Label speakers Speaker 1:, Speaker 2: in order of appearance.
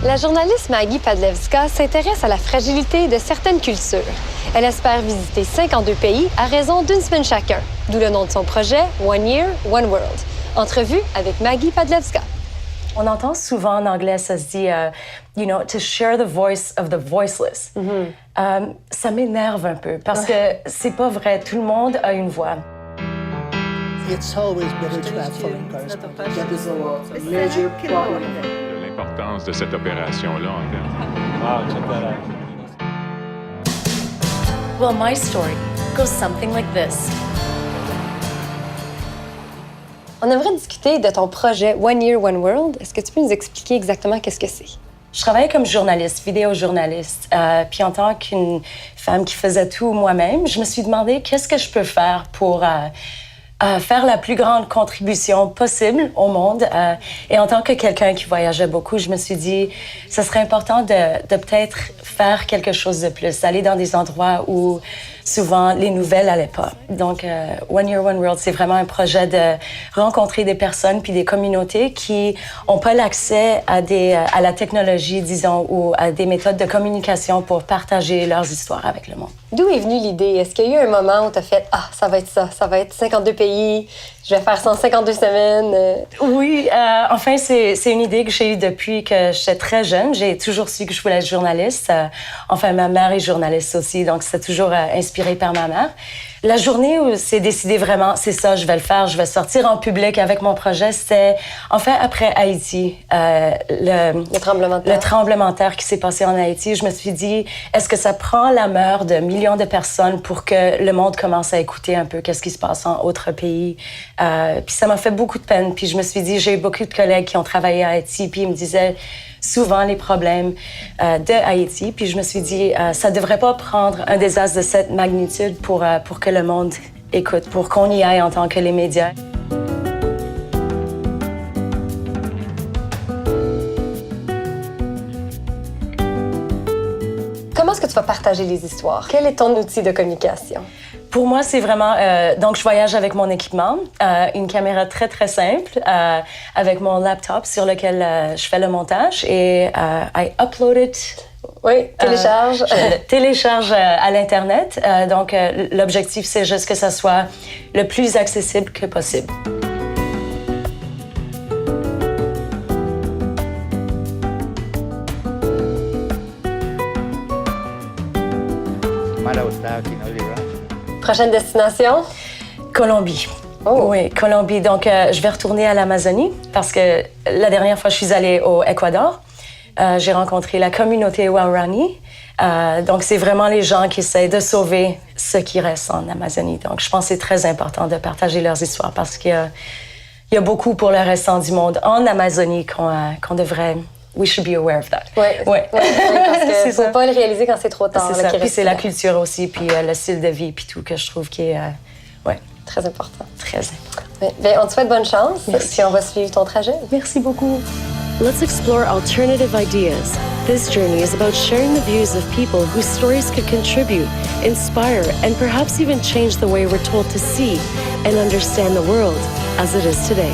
Speaker 1: La journaliste Maggie Padlewska s'intéresse à la fragilité de certaines cultures. Elle espère visiter 52 pays à raison d'une semaine chacun, d'où le nom de son projet One Year, One World. Entrevue avec Maggie Padlewska.
Speaker 2: On entend souvent en anglais, ça se dit, to share the voice of the voiceless. Ça m'énerve un peu parce que c'est pas vrai. Tout le monde a une voix.
Speaker 3: It's always better to have foreign correspondents. That is a major problem.
Speaker 4: L'importance de cette opération-là en termes.
Speaker 5: Wow, check that out.
Speaker 2: Well, my story goes something like this.
Speaker 1: On aimerait discuter de ton projet One Year, One World. Est-ce que tu peux nous expliquer exactement qu'est-ce que c'est?
Speaker 2: Je travaillais comme journaliste, vidéojournaliste. Puis en tant qu'une femme qui faisait tout moi-même, je me suis demandé qu'est-ce que je peux faire pour faire la plus grande contribution possible au monde. Et en tant que quelqu'un qui voyageait beaucoup, je me suis dit, ce serait important de peut-être faire quelque chose de plus, aller dans des endroits où souvent les nouvelles n'allaient pas. Donc, One Year, One World, c'est vraiment un projet de rencontrer des personnes puis des communautés qui n'ont pas l'accès à la technologie, disons, ou à des méthodes de communication pour partager leurs histoires avec le monde.
Speaker 1: D'où est venue l'idée? Est-ce qu'il y a eu un moment où tu as fait « Ah, ça va être 52 pays, je vais faire 152 semaines? »
Speaker 2: Oui, enfin, c'est une idée que j'ai eue depuis que j'étais très jeune. J'ai toujours su que je voulais être journaliste. Enfin, ma mère est journaliste aussi, donc c'est toujours inspiré par ma mère. La journée où c'est décidé vraiment, c'est ça, je vais le faire, je vais sortir en public avec mon projet, c'était enfin après Haïti.
Speaker 1: Le tremblement de terre.
Speaker 2: Le tremblement de terre qui s'est passé en Haïti. Je me suis dit, est-ce que ça prend la mort de millions de personnes pour que le monde commence à écouter un peu qu'est-ce qui se passe en autres pays? Puis ça m'a fait beaucoup de peine. Puis je me suis dit, j'ai eu beaucoup de collègues qui ont travaillé à Haïti, puis ils me disaient souvent les problèmes de Haïti. Puis je me suis dit, ça devrait pas prendre un désastre de cette magnitude pour que le monde écoute, pour qu'on y aille en tant que les médias.
Speaker 1: Comment est-ce que tu vas partager les histoires? Quel est ton outil de communication?
Speaker 2: Pour moi, c'est vraiment... donc, je voyage avec mon équipement, une caméra très, très simple, avec mon laptop sur lequel je fais le montage et I upload it.
Speaker 1: Oui, télécharge.
Speaker 2: Je le télécharge à l'Internet. Donc, l'objectif, c'est juste que ça soit le plus accessible que possible.
Speaker 1: Prochaine destination?
Speaker 2: Colombie.
Speaker 1: Oh.
Speaker 2: Oui, Colombie. Donc, je vais retourner à l'Amazonie parce que la dernière fois, je suis allée au Équateur. J'ai rencontré la communauté Waorani. Donc, c'est vraiment les gens qui essaient de sauver ce qui reste en Amazonie. Donc, je pense que c'est très important de partager leurs histoires parce qu'il y a beaucoup pour le restant du monde en Amazonie qu'on devrait... We should be aware of that.
Speaker 1: Oui,
Speaker 2: ouais.
Speaker 1: parce qu'il ne faut pas le réaliser quand c'est trop tard.
Speaker 2: C'est ça. Puis c'est la culture aussi, puis le style de vie, puis tout que je trouve qui est...
Speaker 1: Très important.
Speaker 2: Très important.
Speaker 1: Bien, on te souhaite bonne chance.
Speaker 2: Merci.
Speaker 1: Puis on va suivre ton trajet.
Speaker 2: Merci beaucoup.
Speaker 6: Let's explore alternative ideas. This journey is about sharing the views of people whose stories could contribute, inspire, and perhaps even change the way we're told to see and understand the world as it is today.